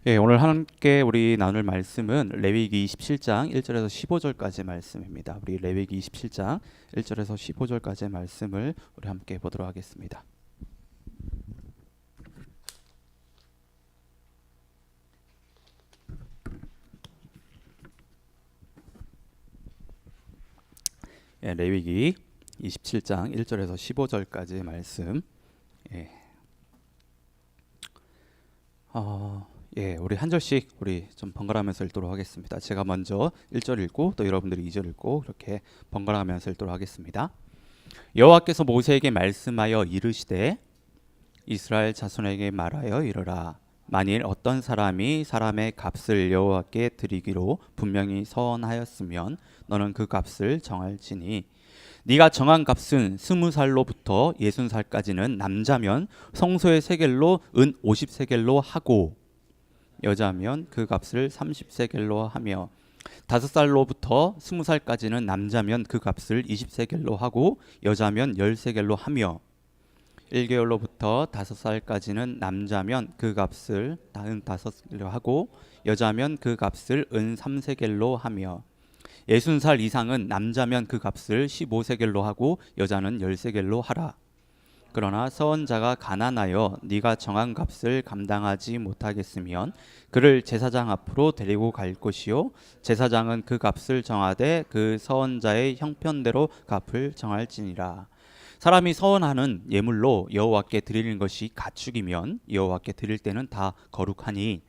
예, 오늘 함께 우리 나눌 말씀은 레위기 27장 1절에서 15절까지 말씀입니다. 우리 레위기 27장 1절에서 15절까지 말씀을 우리 함께 보도록 하겠습니다. 예, 레위기 27장 1절에서 15절까지 말씀. 예. 우리 한 절씩 우리 좀 번갈아가면서 읽도록 하겠습니다. 제가 먼저 1절 읽고 또 여러분들이 2절 읽고 이렇게 번갈아가면서 읽도록 하겠습니다. 여호와께서 모세에게 말씀하여 이르시되 이스라엘 자손에게 말하여 이르라. 만일 어떤 사람이 사람의 값을 여호와께 드리기로 분명히 서원하였으면 너는 그 값을 정할지니 네가 정한 값은 20살로부터 60살까지는 남자면 성소의 세겔로 은 50세겔로 하고 여자면 그 값을 30세겔로 하며 5살로부터 20살까지는 남자면 그 값을 20세겔로 하고 여자면 10세겔로 하며 1개월로부터 5살까지는 남자면 그 값을 45세겔로 하고 여자면 그 값을 은 3세겔로 하며 60살 이상은 남자면 그 값을 15세겔로 하고 여자는 10세겔로 하라. 그러나 서원자가 가난하여 네가 정한 값을 감당하지 못하겠으면 그를 제사장 앞으로 데리고 갈 것이요 제사장은 그 값을 정하되 그 서원자의 형편대로 값을 정할지니라. 사람이 서원하는 예물로 여호와께 드리는 것이 가축이면 여호와께 드릴 때는 다 거룩하니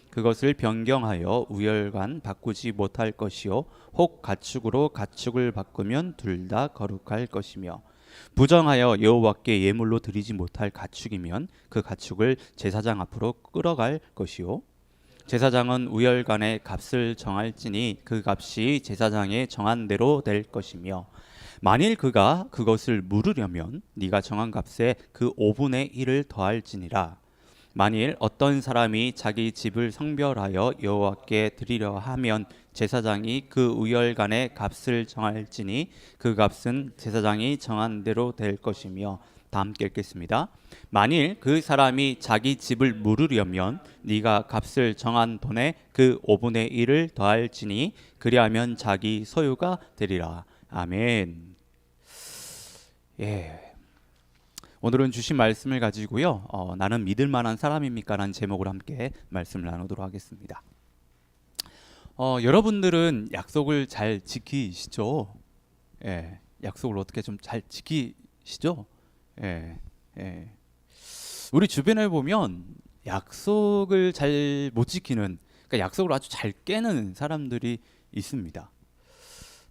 그것을 변경하여 우열간 바꾸지 못할 것이요 혹 가축으로 가축을 바꾸면 둘 다 거룩할 것이며 부정하여 여호와께 예물로 드리지 못할 가축이면 그 가축을 제사장 앞으로 끌어갈 것이요 제사장은 우열간의 값을 정할지니 그 값이 제사장의 정한 대로 될 것이며 만일 그가 그것을 물으려면 네가 정한 값에 그 5분의 1을 더할지니라. 만일 어떤 사람이 자기 집을 성별하여 여호와께 드리려 하면 제사장이 그 우열간의 값을 정할지니 그 값은 제사장이 정한 대로 될 것이며 다 함께 읽겠습니다. 만일 그 사람이 자기 집을 물으려면 네가 값을 정한 돈에 그 5분의 1을 더할지니 그리하면 자기 소유가 되리라. 아멘. 예. 오늘은 주신 말씀을 가지고요. 나는 믿을 만한 사람입니까? 라는 제목으로 함께 말씀을 나누도록 하겠습니다. 여러분들은 약속을 잘 지키시죠? 예. 약속을 어떻게 좀 잘 지키시죠? 예. 예. 우리 주변에 보면 약속을 잘 못 지키는, 그러니까 약속을 아주 잘 깨는 사람들이 있습니다.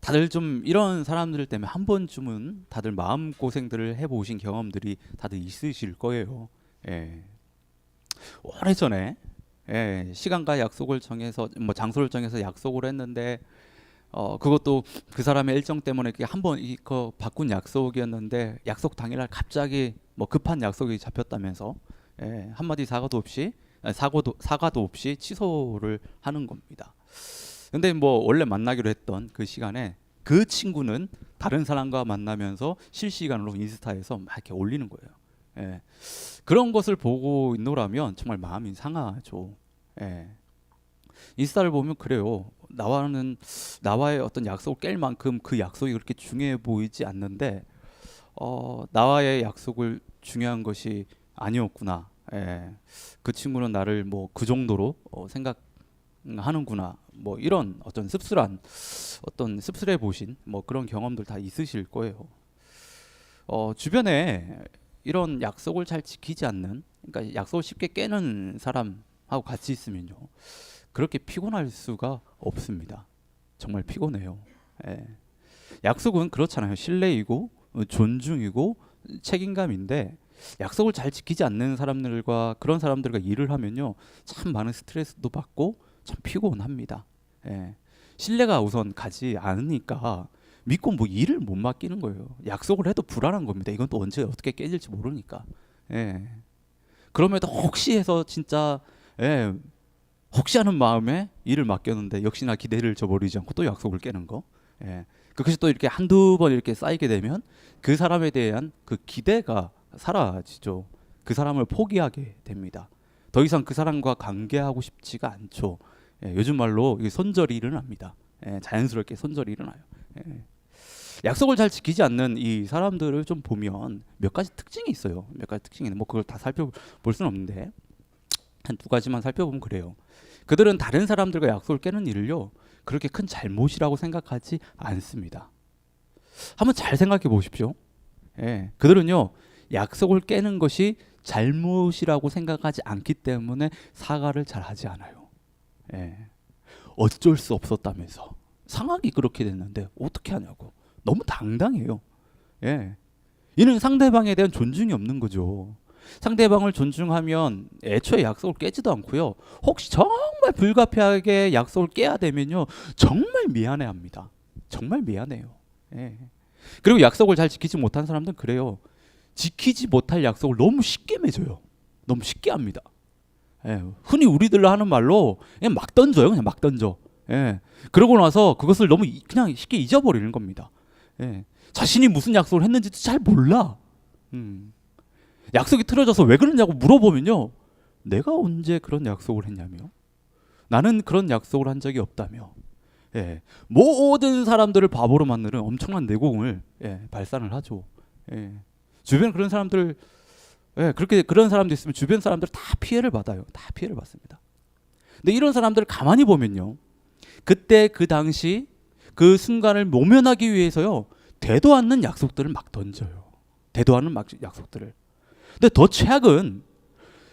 다들 좀 이런 사람들 때문에 한 번쯤은 다들 마음고생들을 해보신 경험들이 다들 있으실 거예요. 예. 오래전에 시간과 약속을 정해서 뭐 장소를 정해서 약속을 했는데 그것도 그 사람의 일정 때문에 한번 이거 바꾼 약속이었는데 약속 당일날 갑자기 뭐 급한 약속이 잡혔다면서 한마디 사과도 없이 취소를 하는 겁니다. 근데 뭐 원래 만나기로 했던 그 시간에 그 친구는 다른 사람과 만나면서 실시간으로 인스타에서 막 이렇게 올리는 거예요. 예. 그런 것을 보고 있노라면 정말 마음이 상하죠. 예. 인스타를 보면 그래요. 나와의 어떤 약속을 깰 만큼 그 약속이 그렇게 중요해 보이지 않는데 나와의 약속을 중요한 것이 아니었구나. 예. 그 친구는 나를 뭐 그 정도로 생각하는구나. 뭐 이런 어떤 씁쓸해 보신 뭐 그런 경험들 다 있으실 거예요. 주변에 이런 약속을 잘 지키지 않는, 그러니까 약속을 쉽게 깨는 사람하고 같이 있으면요, 그렇게 피곤할 수가 없습니다. 정말 피곤해요. 예. 약속은 그렇잖아요. 신뢰이고 존중이고 책임감인데 약속을 잘 지키지 않는 사람들과 그런 사람들과 일을 하면요, 참 많은 스트레스도 받고 참 피곤합니다. 예. 신뢰가 우선 가지 않으니까 믿고 뭐 일을 못 맡기는 거예요. 약속을 해도 불안한 겁니다. 이건 또 언제 어떻게 깨질지 모르니까. 예. 그럼에도 혹시 해서 진짜 혹시 하는 마음에 일을 맡겼는데 역시나 기대를 저버리지 않고 또 약속을 깨는 거. 예. 그것이 또 이렇게 한두 번 이렇게 쌓이게 되면 그 사람에 대한 그 기대가 사라지죠. 그 사람을 포기하게 됩니다. 더 이상 그 사람과 관계하고 싶지가 않죠. 요즘 말로 이게 손절이 일어납니다. 자연스럽게 손절이 일어나요. 약속을 잘 지키지 않는 이 사람들을 좀 보면 몇 가지 특징이 있어요. 몇 가지 특징이 뭐 그걸 다 살펴볼 수는 없는데 한 두 가지만 살펴보면 그래요. 그들은 다른 사람들과 약속을 깨는 일을요 그렇게 큰 잘못이라고 생각하지 않습니다. 한번 잘 생각해 보십시오. 그들은요 약속을 깨는 것이 잘못이라고 생각하지 않기 때문에 사과를 잘 하지 않아요. 어쩔 수 없었다면서 상황이 그렇게 됐는데 어떻게 하냐고 너무 당당해요. 이는 상대방에 대한 존중이 없는 거죠. 상대방을 존중하면 애초에 약속을 깨지도 않고요. 혹시 정말 불가피하게 약속을 깨야 되면요 정말 미안해합니다. 정말 미안해요. 그리고 약속을 잘 지키지 못한 사람들은 그래요. 지키지 못할 약속을 너무 쉽게 맺어요. 너무 쉽게 합니다. 흔히 우리들로 하는 말로 그냥 막 던져요. 그냥 막 던져. 그러고 나서 그것을 너무 그냥 쉽게 잊어버리는 겁니다. 자신이 무슨 약속을 했는지도 잘 몰라. 약속이 틀어져서 왜 그러냐고 물어보면요 내가 언제 그런 약속을 했냐며 나는 그런 약속을 한 적이 없다며 모든 사람들을 바보로 만드는 엄청난 내공을 발산을 하죠. 주변 그런 사람들 그렇게 그런 사람도 있으면 주변 사람들 다 피해를 받아요. 다 피해를 받습니다. 근데 이런 사람들을 가만히 보면요 그때 그 당시 그 순간을 모면하기 위해서요 되도 않는 약속들을 막 던져요. 되도 않는 약속들을. 근데 더 최악은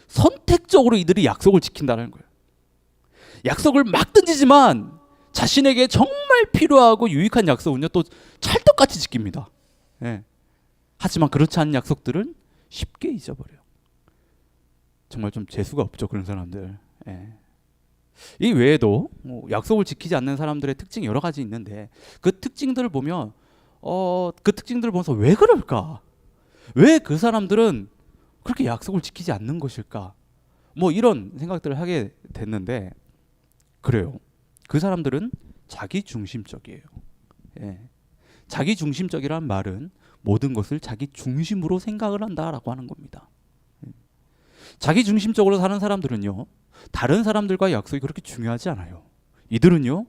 선택적으로 이들이 약속을 지킨다는 거예요. 약속을 막 던지지만 자신에게 정말 필요하고 유익한 약속은요 또 찰떡같이 지킵니다. 하지만 그렇지 않은 약속들은 쉽게 잊어버려요. 정말 좀 재수가 없죠 그런 사람들. 이 외에도 약속을 지키지 않는 사람들의 특징이 여러 가지 있는데 그 특징들을 보면 그 특징들을 보면서 왜 그럴까? 왜 그 사람들은 그렇게 약속을 지키지 않는 것일까? 뭐 이런 생각들을 하게 됐는데 그래요. 그 사람들은 자기 중심적이에요. 자기 중심적이란 말은 모든 것을 자기 중심으로 생각을 한다라고 하는 겁니다. 자기 중심적으로 사는 사람들은요 다른 사람들과의 약속이 그렇게 중요하지 않아요. 이들은요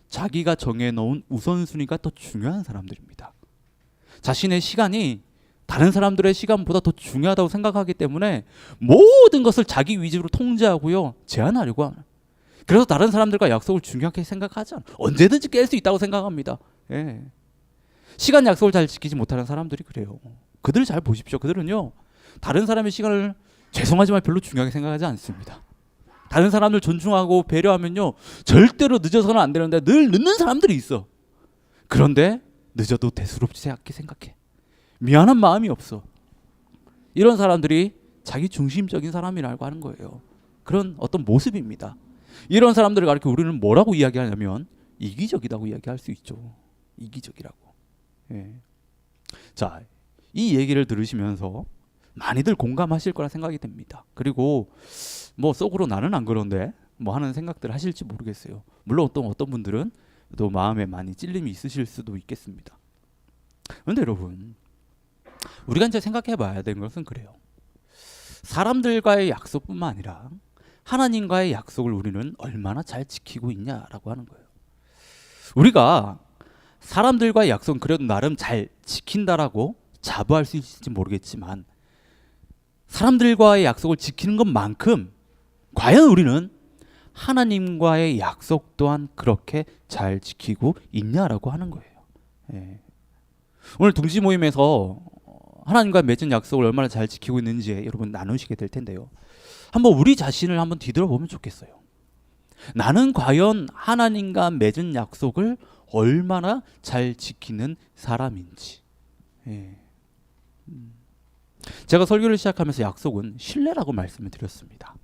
자기가 정해놓은 우선순위가 더 중요한 사람들입니다. 자신의 시간이 다른 사람들의 시간보다 더 중요하다고 생각하기 때문에 모든 것을 자기 위주로 통제하고요 제한하려고 하는. 그래서 다른 사람들과 약속을 중요하게 생각하지 않아요. 언제든지 깰 수 있다고 생각합니다. 시간 약속을 잘 지키지 못하는 사람들이 그래요. 그들을 잘 보십시오. 그들은요 다른 사람의 시간을 죄송하지만 별로 중요하게 생각하지 않습니다. 다른 사람들 존중하고 배려하면요 절대로 늦어서는 안 되는데 늘 늦는 사람들이 있어. 그런데 늦어도 대수롭지 않게 생각해. 미안한 마음이 없어. 이런 사람들이 자기 중심적인 사람이라고 하는 거예요. 그런 어떤 모습입니다. 이런 사람들을 가리켜 우리는 뭐라고 이야기하냐면 이기적이라고 이야기할 수 있죠. 이기적이라고. 자, 이 얘기를 들으시면서 많이들 공감하실 거라 생각이 됩니다. 그리고 뭐 속으로 나는 안 그런데 뭐 하는 생각들 하실지 모르겠어요. 물론 어떤 분들은 또 마음에 많이 찔림이 있으실 수도 있겠습니다. 그런데 여러분 우리가 이제 생각해 봐야 되는 것은 그래요. 사람들과의 약속뿐만 아니라 하나님과의 약속을 우리는 얼마나 잘 지키고 있냐라고 하는 거예요. 우리가 사람들과의 약속은 그래도 나름 잘 지킨다라고 자부할 수 있을지 모르겠지만 사람들과의 약속을 지키는 것만큼 과연 우리는 하나님과의 약속 또한 그렇게 잘 지키고 있냐라고 하는 거예요. 오늘 둥지 모임에서 하나님과 맺은 약속을 얼마나 잘 지키고 있는지 여러분 나누시게 될 텐데요. 한번 우리 자신을 한번 뒤돌아보면 좋겠어요. 나는 과연 하나님과 맺은 약속을 얼마나 잘 지키는 사람인지. 제가 설교를 시작하면서 약속은 신뢰라고 말씀을 드렸습니다.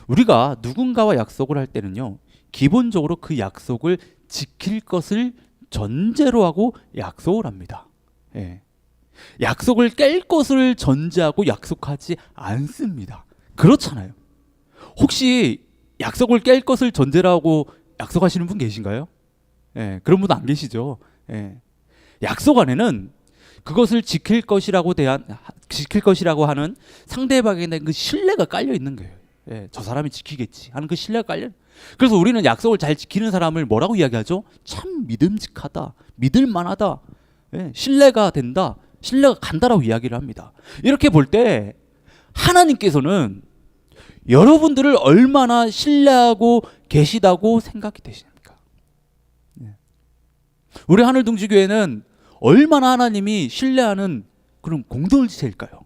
우리가 누군가와 약속을 할 때는요, 기본적으로 그 약속을 지킬 것을 전제로 하고 약속을 합니다. 약속을 깰 것을 전제하고 약속하지 않습니다. 그렇잖아요. 혹시 약속을 깰 것을 전제로 하고 약속하시는 분 계신가요? 그런 분 안 계시죠? 약속 안에는 그것을 지킬 것이라고 하는 상대방에 대한 그 신뢰가 깔려 있는 거예요. 예, 저 사람이 지키겠지 하는 그 신뢰가 깔려. 그래서 우리는 약속을 잘 지키는 사람을 뭐라고 이야기하죠? 참 믿음직하다, 믿을만하다, 예, 신뢰가 된다, 신뢰가 간다라고 이야기를 합니다. 이렇게 볼 때 하나님께서는 여러분들을 얼마나 신뢰하고 계시다고 생각이 되십니까? 예. 우리 하늘둥지교회는 얼마나 하나님이 신뢰하는 그런 공동체일까요?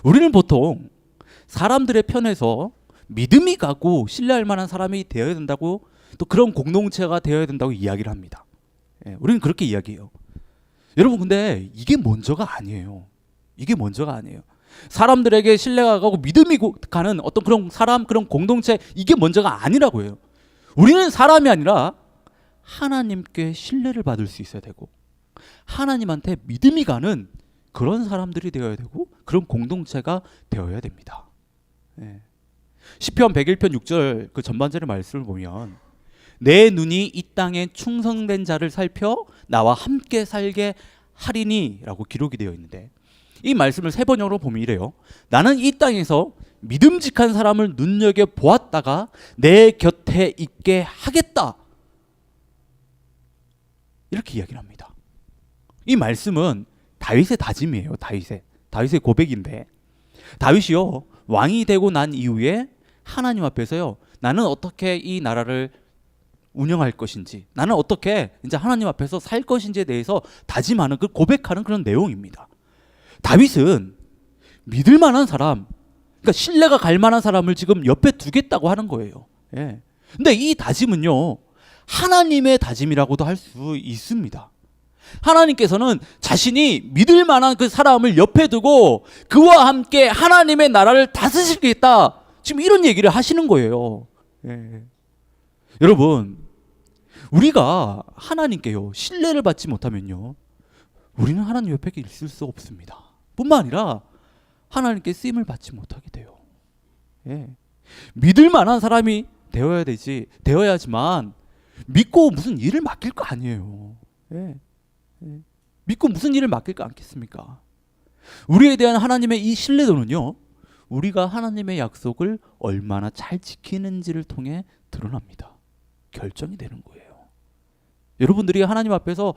우리는 보통 사람들의 편에서 믿음이 가고 신뢰할 만한 사람이 되어야 된다고, 또 그런 공동체가 되어야 된다고 이야기를 합니다. 예, 우리는 그렇게 이야기해요. 여러분, 근데 이게 먼저가 아니에요. 이게 먼저가 아니에요. 사람들에게 신뢰가 가고 믿음이 가는 어떤 그런 사람, 그런 공동체, 이게 먼저가 아니라고 해요. 우리는 사람이 아니라 하나님께 신뢰를 받을 수 있어야 되고, 하나님한테 믿음이 가는 그런 사람들이 되어야 되고, 그런 공동체가 되어야 됩니다. 예. 시편 101편 6절 그 전반절의 말씀을 보면, 내 눈이 이 땅에 충성된 자를 살펴 나와 함께 살게 하리니 라고 기록이 되어 있는데, 이 말씀을 세 번역으로 보면 이래요. 나는 이 땅에서 믿음직한 사람을 눈여겨보았다가 내 곁에 있게 하겠다, 이렇게 이야기를 합니다. 이 말씀은 다윗의 다짐이에요. 다윗의 고백인데, 다윗이요, 왕이 되고 난 이후에 하나님 앞에서요, 나는 어떻게 이 나라를 운영할 것인지, 나는 어떻게 이제 하나님 앞에서 살 것인지에 대해서 다짐하는, 그 고백하는 그런 내용입니다. 다윗은 믿을 만한 사람, 그러니까 신뢰가 갈 만한 사람을 지금 옆에 두겠다고 하는 거예요. 예. 근데 이 다짐은요, 하나님의 다짐이라고도 할 수 있습니다. 하나님께서는 자신이 믿을 만한 그 사람을 옆에 두고 그와 함께 하나님의 나라를 다스리겠다, 지금 이런 얘기를 하시는 거예요. 예. 여러분, 우리가 하나님께요 신뢰를 받지 못하면요, 우리는 하나님 옆에 있을 수 없습니다. 뿐만 아니라 하나님께 쓰임을 받지 못하게 돼요. 예. 믿을 만한 사람이 되어야지만 믿고 무슨 일을 맡길 거 아니에요. 예. 예. 믿고 무슨 일을 맡길 거 않겠습니까? 우리에 대한 하나님의 이 신뢰도는요, 우리가 하나님의 약속을 얼마나 잘 지키는지를 통해 드러납니다. 결정이 되는 거예요. 여러분들이 하나님 앞에서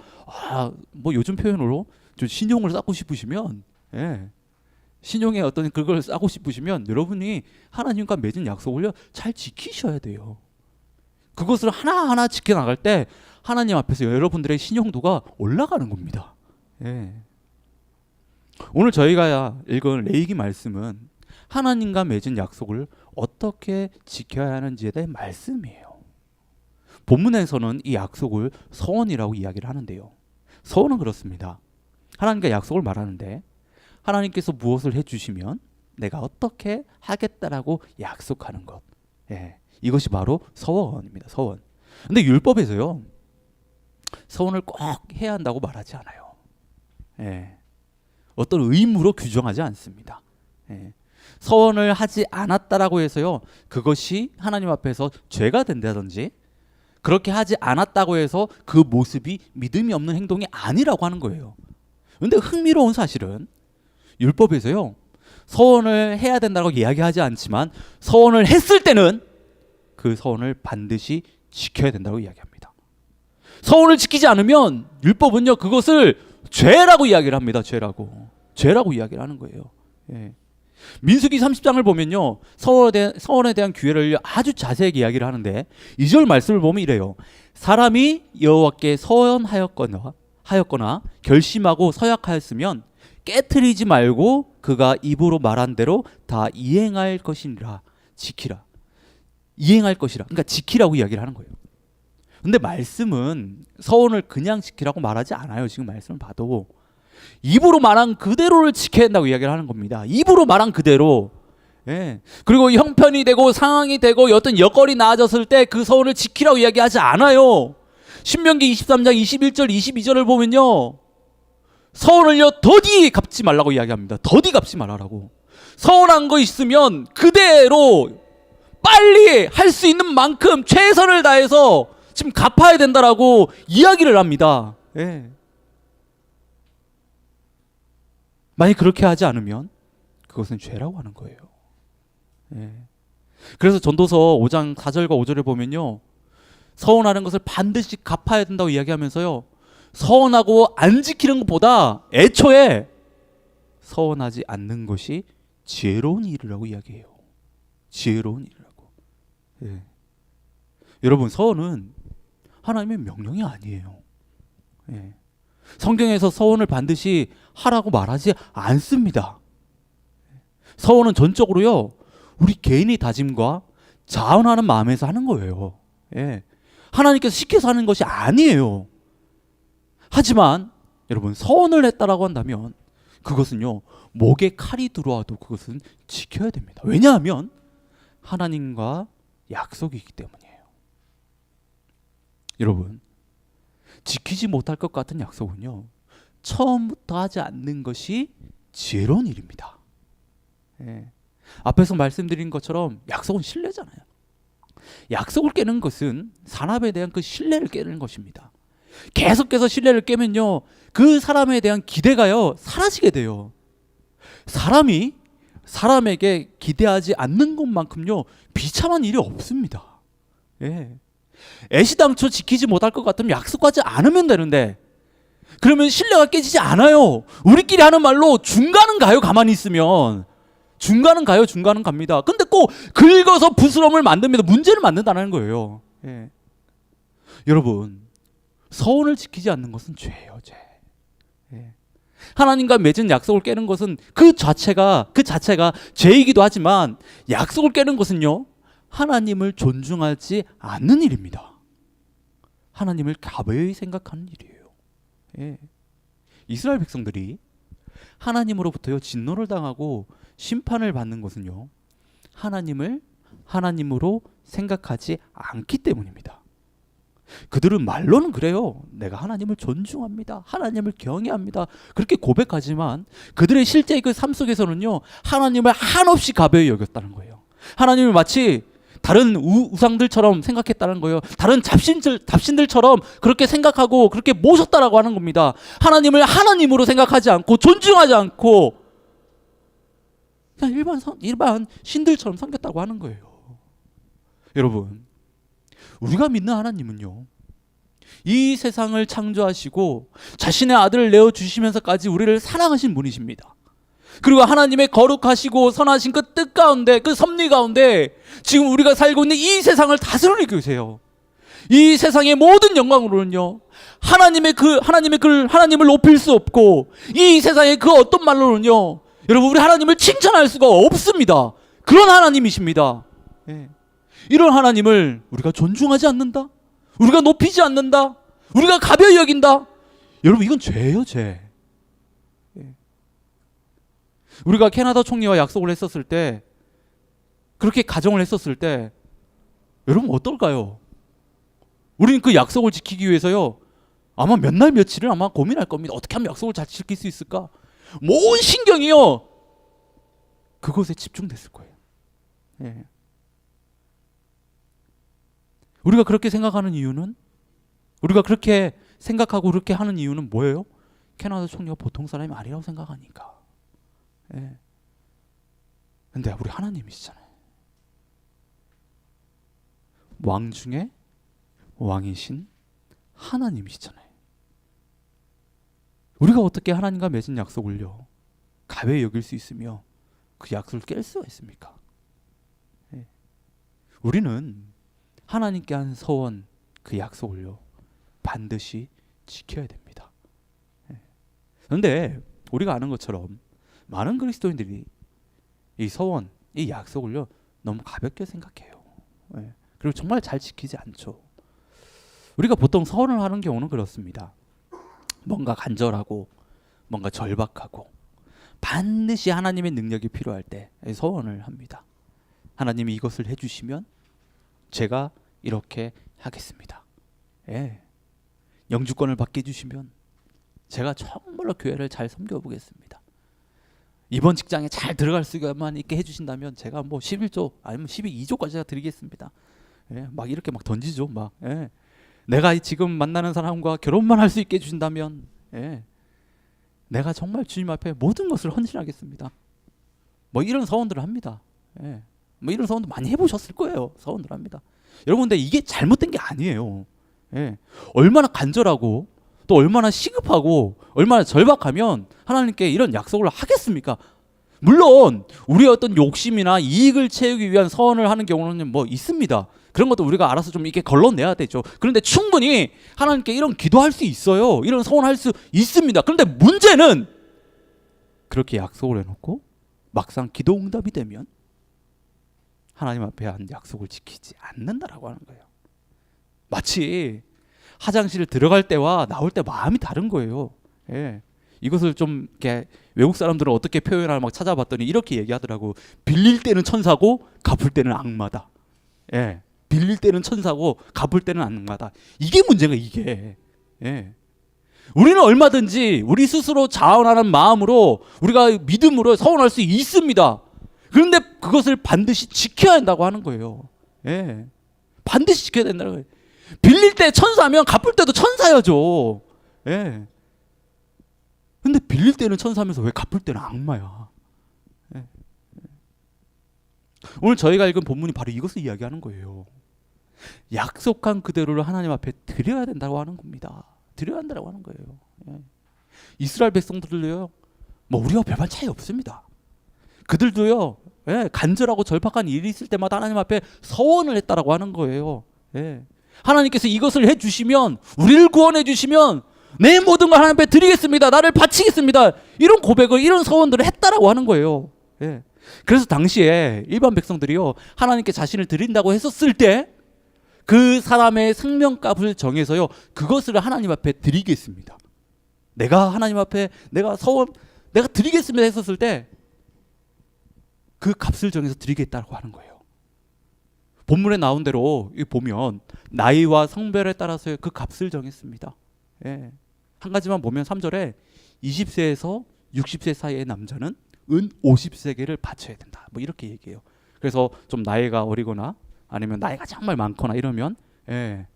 뭐 요즘 표현으로 좀 신용을 쌓고 싶으시면, 예, 신용의 어떤 그걸 쌓고 싶으시면 여러분이 하나님과 맺은 약속을요 잘 지키셔야 돼요. 그것을 하나하나 지켜나갈 때 하나님 앞에서 여러분들의 신용도가 올라가는 겁니다. 예. 오늘 저희가 읽은 레위기 말씀은 하나님과 맺은 약속을 어떻게 지켜야 하는지에 대한 말씀이에요. 본문에서는 이 약속을 서원이라고 이야기를 하는데요, 서원은 그렇습니다. 하나님과 약속을 말하는데, 하나님께서 무엇을 해주시면 내가 어떻게 하겠다라고 약속하는 것, 예, 이것이 바로 서원입니다. 서원. 근데 율법에서요, 서원을 꼭 해야 한다고 말하지 않아요. 예, 어떤 의무로 규정하지 않습니다. 예, 서원을 하지 않았다라고 해서요, 그것이 하나님 앞에서 죄가 된다든지, 그렇게 하지 않았다고 해서 그 모습이 믿음이 없는 행동이 아니라고 하는 거예요. 그런데 흥미로운 사실은 율법에서요, 서원을 해야 된다고 이야기하지 않지만 서원을 했을 때는 그 서원을 반드시 지켜야 된다고 이야기합니다. 서원을 지키지 않으면 율법은요, 그것을 죄라고 이야기를 합니다. 죄라고 이야기를 하는 거예요. 예. 민수기 30장을 보면요, 서원에 대한 규례를 아주 자세하게 이야기를 하는데, 2절 말씀을 보면 이래요. 사람이 여호와께 서원하였거나 결심하고 서약하였으면 깨트리지 말고 그가 입으로 말한 대로 다 이행할 것이니라. 지키라. 이행할 것이라. 그러니까 지키라고 이야기를 하는 거예요. 근데 말씀은 서원을 그냥 지키라고 말하지 않아요. 지금 말씀을 봐도 입으로 말한 그대로를 지켜야 한다고 이야기를 하는 겁니다. 입으로 말한 그대로. 예. 그리고 형편이 되고 상황이 되고 어떤 여건이 나아졌을 때 그 서원을 지키라고 이야기하지 않아요. 신명기 23장 21절 22절을 보면요, 서원을요 더디 갚지 말라고 이야기합니다. 더디 갚지 말라고. 서원한 거 있으면 그대로 빨리 할 수 있는 만큼 최선을 다해서 지금 갚아야 된다라고 이야기를 합니다. 예. 만약 그렇게 하지 않으면 그것은 죄라고 하는 거예요. 예. 그래서 전도서 5장 4절과 5절에 보면요, 서원하는 것을 반드시 갚아야 된다고 이야기하면서요, 서원하고 안 지키는 것보다 애초에 서원하지 않는 것이 지혜로운 일이라고 이야기해요. 지혜로운 일이라고. 예. 여러분, 서원은 하나님의 명령이 아니에요. 예. 성경에서 서원을 반드시 하라고 말하지 않습니다. 서원은 전적으로요, 우리 개인의 다짐과 자원하는 마음에서 하는 거예요. 예. 하나님께서 시켜서 하는 것이 아니에요. 하지만 여러분, 서원을 했다라고 한다면 그것은요, 목에 칼이 들어와도 그것은 지켜야 됩니다. 왜냐하면 하나님과 약속이기 때문이에요. 여러분, 지키지 못할 것 같은 약속은요, 처음부터 하지 않는 것이 지혜로운 일입니다. 예. 앞에서 말씀드린 것처럼 약속은 신뢰잖아요. 약속을 깨는 것은 사람에 대한 그 신뢰를 깨는 것입니다. 계속해서 신뢰를 깨면요, 그 사람에 대한 기대가요 사라지게 돼요. 사람이 사람에게 기대하지 않는 것만큼요 비참한 일이 없습니다. 예. 애시당초 지키지 못할 것 같으면 약속하지 않으면 되는데, 그러면 신뢰가 깨지지 않아요. 우리끼리 하는 말로 중간은 가요. 가만히 있으면 중간은 가요. 중간은 갑니다. 근데 꼭 긁어서 부스럼을 만듭니다. 문제를 만든다는 거예요. 예. 여러분, 서원을 지키지 않는 것은 죄예요. 죄. 예. 하나님과 맺은 약속을 깨는 것은 그 자체가 죄이기도 하지만, 약속을 깨는 것은요, 하나님을 존중하지 않는 일입니다. 하나님을 가벼이 생각하는 일이에요. 예. 이스라엘 백성들이 하나님으로부터요 진노를 당하고 심판을 받는 것은요, 하나님을 하나님으로 생각하지 않기 때문입니다. 그들은 말로는 그래요. 내가 하나님을 존중합니다. 하나님을 경외합니다. 그렇게 고백하지만 그들의 실제의 그 삶 속에서는요, 하나님을 한없이 가벼이 여겼다는 거예요. 하나님을 마치 다른 우상들처럼 생각했다는 거예요. 다른 잡신들처럼 그렇게 생각하고 그렇게 모셨다라고 하는 겁니다. 하나님을 하나님으로 생각하지 않고 존중하지 않고 그냥 일반 신들처럼 섬겼다고 하는 거예요. 여러분, 우리가 믿는 하나님은요, 이 세상을 창조하시고 자신의 아들을 내어주시면서까지 우리를 사랑하신 분이십니다. 그리고 하나님의 거룩하시고 선하신 그 뜻 가운데, 그 섭리 가운데 지금 우리가 살고 있는 이 세상을 다스리고 계세요. 이 세상의 모든 영광으로는요, 하나님을 높일 수 없고, 이 세상의 그 어떤 말로는요, 여러분, 우리 하나님을 칭찬할 수가 없습니다. 그런 하나님이십니다. 예. 이런 하나님을 우리가 존중하지 않는다? 우리가 높이지 않는다? 우리가 가벼이 여긴다? 여러분, 이건 죄예요, 죄. 예. 우리가 캐나다 총리와 약속을 했었을 때, 그렇게 가정을 했었을 때, 여러분 어떨까요? 우리는 그 약속을 지키기 위해서요, 아마 몇 날 며칠을 아마 고민할 겁니다. 어떻게 하면 약속을 잘 지킬 수 있을까? 모든 신경이요, 그것에 집중됐을 거예요. 예. 우리가 그렇게 생각하는 이유는, 우리가 그렇게 생각하고 그렇게 하는 이유는 뭐예요? 캐나다 총리가 보통 사람이 아니라고 생각하니까. 예. 근데 우리 하나님이시잖아요. 왕 중에 왕이신 하나님이시잖아요. 우리가 어떻게 하나님과 맺은 약속을요 가벼이 여길 수 있으며 그 약속을 깰 수가 있습니까? 예. 우리는 하나님께 한 서원, 그 약속을요 반드시 지켜야 됩니다. 예. 그런데 우리가 아는 것처럼 많은 그리스도인들이 이 서원, 이 약속을요 너무 가볍게 생각해요. 예. 그리고 정말 잘 지키지 않죠. 우리가 보통 서원을 하는 경우는 그렇습니다. 뭔가 간절하고 뭔가 절박하고 반드시 하나님의 능력이 필요할 때 서원을 합니다. 하나님이 이것을 해주시면 제가 이렇게 하겠습니다. 예. 영주권을 받게 해주시면 제가 정말로 교회를 잘 섬겨보겠습니다. 이번 직장에 잘 들어갈 수만 있게 해주신다면 제가 뭐 11조 아니면 12조까지 제가 드리겠습니다. 예. 막 이렇게 막 던지죠. 막. 예. 내가 지금 만나는 사람과 결혼만 할 수 있게 해주신다면, 예, 내가 정말 주님 앞에 모든 것을 헌신하겠습니다. 뭐 이런 서원들을 합니다. 예. 뭐 이런 서원도 많이 해보셨을 거예요. 서원들 합니다. 여러분, 근데 이게 잘못된 게 아니에요. 예. 얼마나 간절하고 또 얼마나 시급하고 얼마나 절박하면 하나님께 이런 약속을 하겠습니까? 물론 우리의 어떤 욕심이나 이익을 채우기 위한 서원을 하는 경우는 뭐 있습니다. 그런 것도 우리가 알아서 좀 이렇게 걸러내야 되죠. 그런데 충분히 하나님께 이런 기도할 수 있어요. 이런 서원할 수 있습니다. 그런데 문제는 그렇게 약속을 해놓고 막상 기도 응답이 되면 하나님 앞에 한 약속을 지키지 않는다라고 하는 거예요. 마치 화장실 들어갈 때와 나올 때 마음이 다른 거예요. 예. 이것을 좀 이렇게 외국 사람들은 어떻게 표현하나 막 찾아봤더니 이렇게 얘기하더라고. 빌릴 때는 천사고 갚을 때는 악마다. 예. 빌릴 때는 천사고 갚을 때는 악마다. 이게 문제가 이게. 예. 우리는 얼마든지 우리 스스로 자원하는 마음으로 우리가 믿음으로 서원할 수 있습니다. 그런데 그것을 반드시 지켜야 한다고 하는 거예요. 예. 반드시 지켜야 된다는 거예요. 빌릴 때 천사면 갚을 때도 천사야죠. 예. 근데 빌릴 때는 천사면서 왜 갚을 때는 악마야? 예. 오늘 저희가 읽은 본문이 바로 이것을 이야기하는 거예요. 약속한 그대로를 하나님 앞에 드려야 된다고 하는 겁니다. 드려야 한다고 하는 거예요. 예. 이스라엘 백성들도요, 뭐 우리와 별반 차이 없습니다. 그들도요, 예, 간절하고 절박한 일이 있을 때마다 하나님 앞에 서원을 했다라고 하는 거예요. 예. 하나님께서 이것을 해주시면, 우리를 구원해 주시면 내 모든 걸 하나님 앞에 드리겠습니다. 나를 바치겠습니다. 이런 고백을, 이런 서원들을 했다라고 하는 거예요. 예. 그래서 당시에 일반 백성들이요, 하나님께 자신을 드린다고 했었을 때 그 사람의 생명값을 정해서요, 그것을 하나님 앞에 드리겠습니다. 내가 하나님 앞에 내가 드리겠습니다 했었을 때 그 값을 정해서 드리겠다고 하는 거예요. 본문에 나온 대로 보면 나이와 성별에 따라서 그 값을 정했습니다. 예. 한 가지만 보면 3절에 20세에서 60세 사이의 남자는 은 50세겔을 바쳐야 된다. 뭐 이렇게 얘기해요. 그래서 좀 나이가 어리거나 아니면 나이가 정말 많거나 이러면, 예,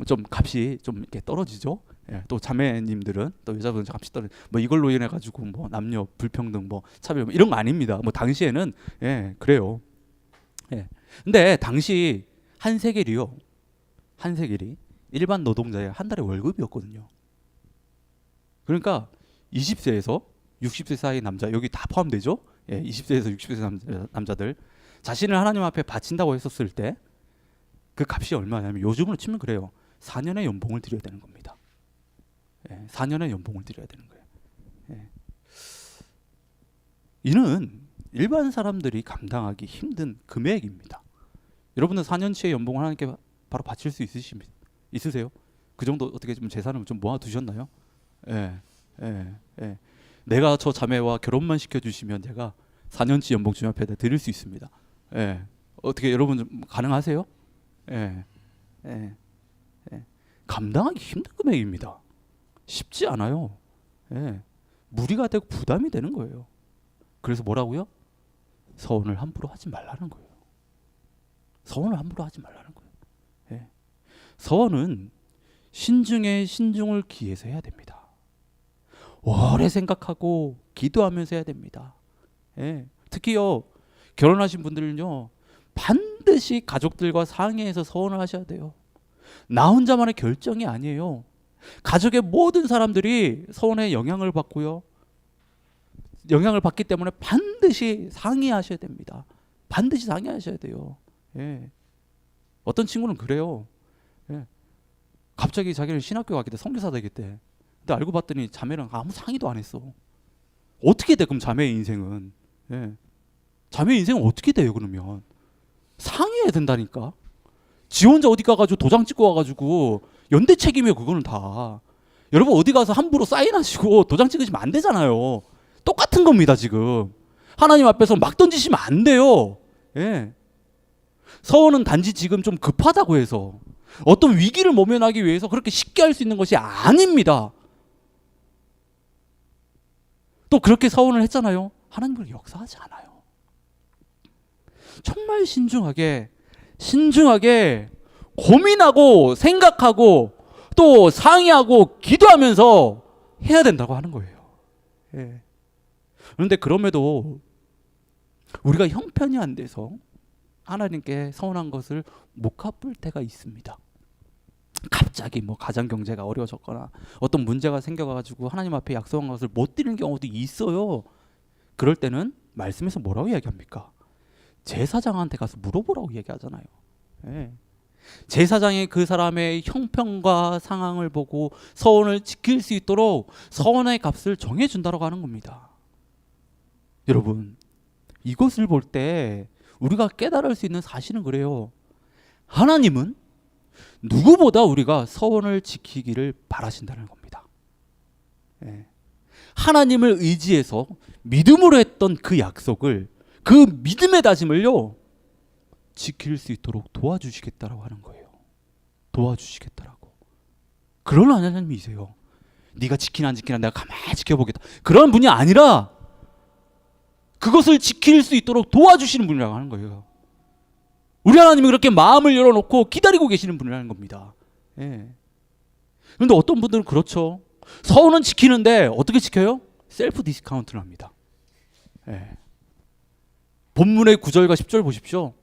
좀 값이 좀 이렇게 떨어지죠. 예, 또 자매님들은 또 여자분들 값이 떨어져. 뭐 이걸로 인해 가지고 뭐 남녀 불평등, 뭐 차별, 뭐 이런 거 아닙니다. 뭐 당시에는, 예, 그래요. 예. 근데 당시 한 세겔이요, 한 세겔이 일반 노동자의 한 달의 월급이었거든요. 그러니까 20세에서 60세 사이 남자, 여기 다 포함되죠. 예, 20세에서 60세 남자들 자신을 하나님 앞에 바친다고 했었을 때 그 값이 얼마냐면 요즘으로 치면 그래요. 4년의 연봉을 드려야 되는 겁니다. 예, 4년의 연봉을 드려야 되는 거예요. 예. 이는 일반 사람들이 감당하기 힘든 금액입니다. 여러분은 4년치의 연봉을 하나님께 바로 바칠 수 있으세요? 그 정도 어떻게 좀 재산을 좀 모아 두셨나요? 예, 예, 예. 내가 저 자매와 결혼만 시켜주시면 제가 4년치 연봉 주님 앞에 드릴 수 있습니다. 예. 어떻게 여러분 좀 가능하세요? 예, 예, 예. 감당하기 힘든 금액입니다. 쉽지 않아요. 예. 무리가 되고 부담이 되는 거예요. 그래서 뭐라고요? 서원을 함부로 하지 말라는 거예요. 서원을 함부로 하지 말라는 거예요. 예. 서원은 신중에 신중을 기해서 해야 됩니다. 오래 생각하고 기도하면서 해야 됩니다. 예. 특히요, 결혼하신 분들은요, 반드시 가족들과 상의해서 서원을 하셔야 돼요. 나 혼자만의 결정이 아니에요. 가족의 모든 사람들이 서원에 영향을 받고요, 영향을 받기 때문에 반드시 상의하셔야 됩니다. 반드시 상의하셔야 돼요. 예. 어떤 친구는 그래요. 예. 갑자기 자기는 신학교 가겠대, 선교사 되겠대. 근데 알고 봤더니 자매랑 아무 상의도 안 했어. 어떻게 돼 그럼 자매의 인생은? 예. 자매의 인생은 어떻게 돼요 그러면? 상의해야 된다니까. 지 혼자 어디 가가지고 도장 찍고 와가지고 연대 책임이에요 그거는 다. 여러분 어디 가서 함부로 사인하시고 도장 찍으시면 안 되잖아요. 똑같은 겁니다 지금. 하나님 앞에서 막 던지시면 안 돼요. 예. 서원은 단지 지금 좀 급하다고 해서 어떤 위기를 모면하기 위해서 그렇게 쉽게 할 수 있는 것이 아닙니다. 또 그렇게 서원을 했잖아요. 하나님은 역사하지 않아요. 정말 신중하게 고민하고 생각하고 또 상의하고 기도하면서 해야 된다고 하는 거예요. 예. 그런데 그럼에도 우리가 형편이 안 돼서 하나님께 서운한 것을 못 갚을 때가 있습니다. 갑자기 뭐 가정 경제가 어려워졌거나 어떤 문제가 생겨가지고 하나님 앞에 약속한 것을 못 드리는 경우도 있어요. 그럴 때는 말씀에서 뭐라고 이야기합니까? 제사장한테 가서 물어보라고 얘기하잖아요. 예. 제사장이 그 사람의 형편과 상황을 보고 서원을 지킬 수 있도록 서원의 값을 정해준다고 하는 겁니다. 여러분, 이것을 볼 때 우리가 깨달을 수 있는 사실은 그래요. 하나님은 누구보다 우리가 서원을 지키기를 바라신다는 겁니다. 예. 하나님을 의지해서 믿음으로 했던 그 약속을, 그 믿음의 다짐을요, 지킬 수 있도록 도와주시겠다라고 하는 거예요. 도와주시겠다라고. 그런 하나님이세요. 네가 지키나 안 지키나 내가 가만히 지켜보겠다. 그런 분이 아니라 그것을 지킬 수 있도록 도와주시는 분이라고 하는 거예요. 우리 하나님이 그렇게 마음을 열어놓고 기다리고 계시는 분이라는 겁니다. 예. 그런데 어떤 분들은 그렇죠. 서원은 지키는데 어떻게 지켜요? 셀프 디스카운트를 합니다. 예. 본문의 9절과 10절 보십시오.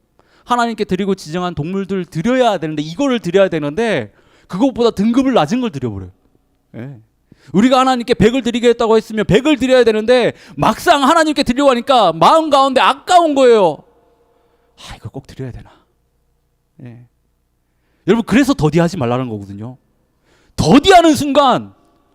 하나님께 드리고 지정한 동물들을 드려야 되는데, 이거를 드려야 되는데 그것보다 등급을 낮은 걸 드려버려요. 예. 우리가 하나님께 100을 드리겠다고 했으면 100을 드려야 되는데 막상 하나님께 드리려고 하니까 마음 가운데 아까운 거예요. 이걸 꼭 드려야 되나. 예. 여러분, 그래서 더디하지 말라는 거거든요. 더디하는 순간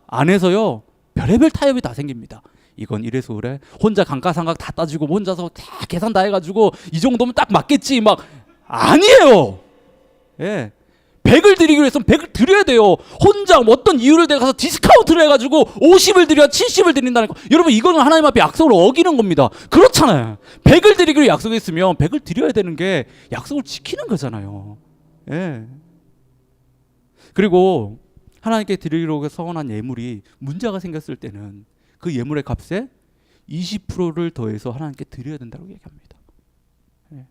안에서요 별의별 타협이 다 생깁니다. 이건 이래서 그래, 혼자 감가상각 다 따지고 혼자서 다 계산 다 해가지고 이 정도면 딱 맞겠지, 막 아니에요. 예. 100을 드리기로 했으면 100을 드려야 돼요. 혼자 어떤 이유를 대가서 디스카운트를 해가지고 50을 드려야 70을 드린다는 거. 여러분, 이거는 하나님 앞에 약속을 어기는 겁니다. 그렇잖아요. 100을 드리기로 약속했으면 100을 드려야 되는 게 약속을 지키는 거잖아요. 예. 그리고 하나님께 드리기로 서원한 예물이 문제가 생겼을 때는 그 예물의 값에 20%를 더해서 하나님께 드려야 된다고 얘기합니다. 예.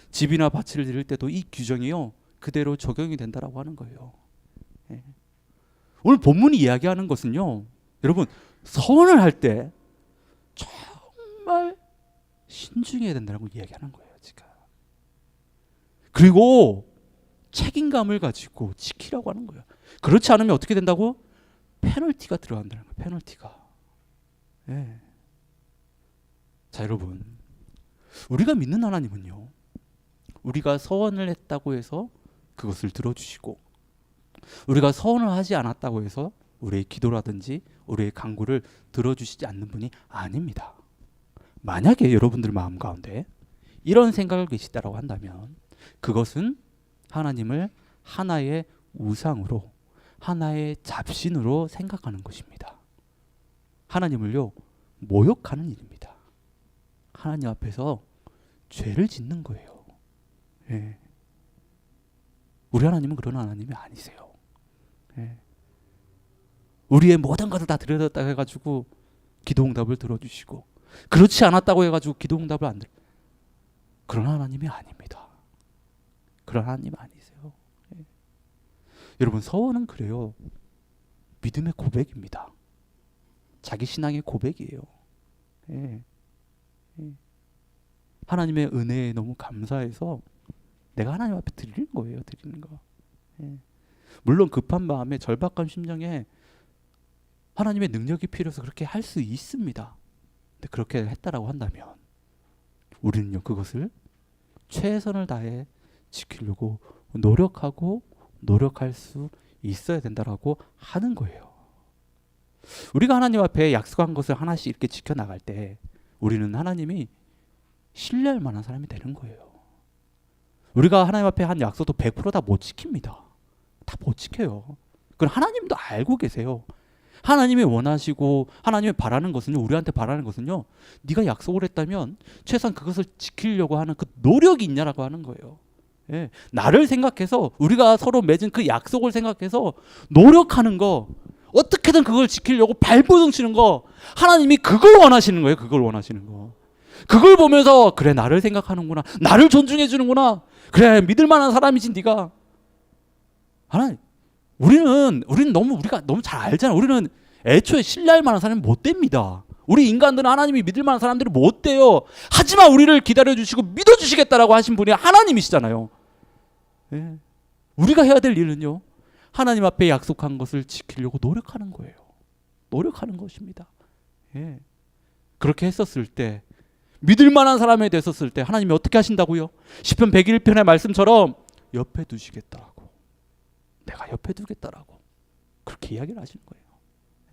집이나 밭을 드릴 때도 이 규정이요 그대로 적용이 된다라고 하는 거예요. 예. 오늘 본문이 이야기하는 것은요, 여러분, 서원을 할 때 정말 신중해야 된다고 이야기하는 거예요, 지금. 그리고 책임감을 가지고 지키라고 하는 거예요. 그렇지 않으면 어떻게 된다고? 페널티가 들어간다는 거예요. 페널티가. 예. 자, 여러분, 우리가 믿는 하나님은요, 우리가 서원을 했다고 해서 그것을 들어주시고, 우리가 서원을 하지 않았다고 해서 우리의 기도라든지 우리의 간구를 들어주시지 않는 분이 아닙니다. 만약에 여러분들 마음 가운데 이런 생각을 계시다라고 한다면 그것은 하나님을 하나의 우상으로, 하나의 잡신으로 생각하는 것입니다. 하나님을요 모욕하는 일입니다. 하나님 앞에서 죄를 짓는 거예요. 예. 우리 하나님은 그런 하나님이 아니세요. 예. 우리의 모든 것을 다 드려졌다고 해가지고 기도응답을 들어주시고, 그렇지 않았다고 해가지고 기도응답을 안 들어, 그런 하나님이 아닙니다. 그런 하나님 아니세요. 예. 여러분, 서원은 그래요, 믿음의 고백입니다. 자기 신앙의 고백이에요. 예. 예. 하나님의 은혜에 너무 감사해서 내가 하나님 앞에 드리는 거예요. 드리는 거. 예. 물론 급한 마음에 절박한 심정에 하나님의 능력이 필요해서 그렇게 할 수 있습니다. 근데 그렇게 했다라고 한다면 우리는요 그것을 최선을 다해 지키려고 노력할 수 있어야 된다라고 하는 거예요. 우리가 하나님 앞에 약속한 것을 하나씩 이렇게 지켜나갈 때 우리는 하나님이 신뢰할 만한 사람이 되는 거예요. 우리가 하나님 앞에 한 약속도 100% 다 못 지킵니다. 다 못 지켜요. 그건 하나님도 알고 계세요. 하나님이 원하시고 하나님이 바라는 것은요, 우리한테 바라는 것은요, 네가 약속을 했다면 최소한 그것을 지키려고 하는 그 노력이 있냐라고 하는 거예요. 예. 나를 생각해서, 우리가 서로 맺은 그 약속을 생각해서 노력하는 거, 어떻게든 그걸 지키려고 발버둥 치는 거, 하나님이 그걸 원하시는 거예요. 그걸 원하시는 거. 그걸 보면서 그래, 나를 생각하는구나, 나를 존중해 주는구나, 그래, 믿을 만한 사람이지 네가. 하나님, 우리가 너무 잘 알잖아. 우리는 애초에 신뢰할 만한 사람이 못 됩니다. 우리 인간들은 하나님이 믿을 만한 사람들이 못 돼요. 하지만 우리를 기다려주시고 믿어주시겠다라고 하신 분이 하나님이시잖아요. 예. 우리가 해야 될 일은요, 하나님 앞에 약속한 것을 지키려고 노력하는 거예요. 노력하는 것입니다. 예. 그렇게 했었을 때, 믿을 만한 사람이 됐었을 때 하나님이 어떻게 하신다고요? 시편 101편의 말씀처럼 옆에 두시겠다라고, 내가 옆에 두겠다라고 그렇게 이야기를 하시는 거예요.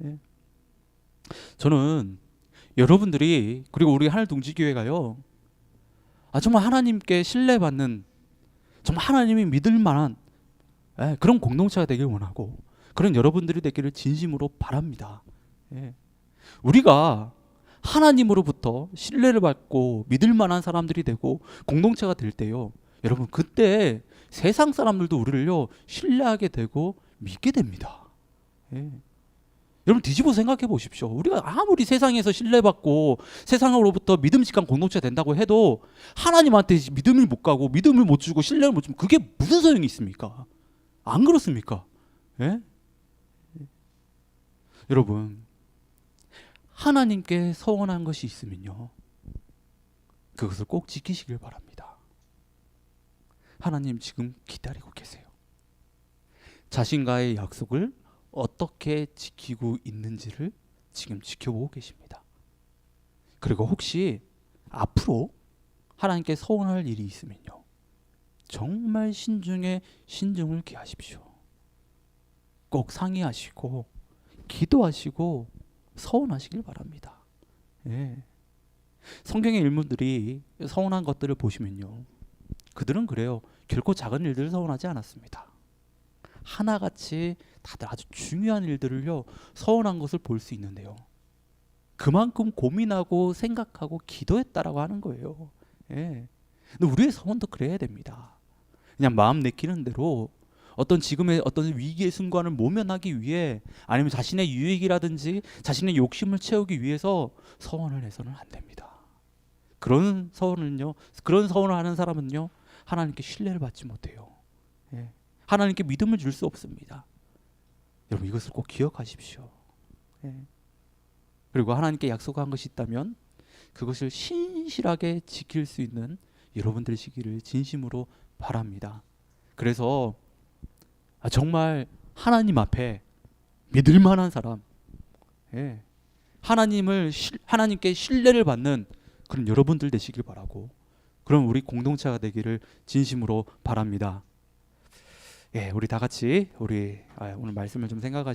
예. 저는 여러분들이, 그리고 우리 하늘동지교회가요, 정말 하나님께 신뢰받는, 정말 하나님이 믿을 만한 그런 공동체가 되길 원하고, 그런 여러분들이 되기를 진심으로 바랍니다. 예. 우리가 하나님으로부터 신뢰를 받고 믿을 만한 사람들이 되고 공동체가 될 때요, 여러분, 그때 세상 사람들도 우리를요 신뢰하게 되고 믿게 됩니다. 예. 여러분, 뒤집어 생각해 보십시오. 우리가 아무리 세상에서 신뢰받고 세상으로부터 믿음직한 공동체가 된다고 해도 하나님한테 믿음을 못 가고 믿음을 못 주고 신뢰를 못 주면 그게 무슨 소용이 있습니까? 안 그렇습니까? 예? 여러분, 하나님께 서원한 것이 있으면요, 그것을 꼭 지키시길 바랍니다. 하나님 지금 기다리고 계세요. 자신과의 약속을 어떻게 지키고 있는지를 지금 지켜보고 계십니다. 그리고 혹시 앞으로 하나님께 서원할 일이 있으면요, 정말 신중에 신중을 기하십시오. 꼭 상의하시고 기도하시고 서원하시길 바랍니다. 예. 성경의 인물들이 서원한 것들을 보시면요, 그들은 그래요, 결코 작은 일들을 서원하지 않았습니다. 하나같이 다들 아주 중요한 일들을요 서원한 것을 볼 수 있는데요, 그만큼 고민하고 생각하고 기도했다라고 하는 거예요. 예. 근데 우리의 서원도 그래야 됩니다. 그냥 마음 내키는 대로 어떤 지금의 어떤 위기의 순간을 모면하기 위해, 아니면 자신의 유익이라든지 자신의 욕심을 채우기 위해서 서원을 해서는 안 됩니다. 그런 서원을 하는 사람은요 하나님께 신뢰를 받지 못해요. 예. 하나님께 믿음을 줄 수 없습니다. 여러분, 이것을 꼭 기억하십시오. 예. 그리고 하나님께 약속한 것이 있다면 그것을 신실하게 지킬 수 있는 여러분들이시기를 진심으로 바랍니다. 그래서 정말 하나님 앞에 믿을 만한 사람, 예, 하나님께 신뢰를 받는 그런 여러분들 되시길 바라고, 그럼 우리 공동체가 되기를 진심으로 바랍니다. 예, 우리 다 같이 오늘 말씀을 좀 생각하시면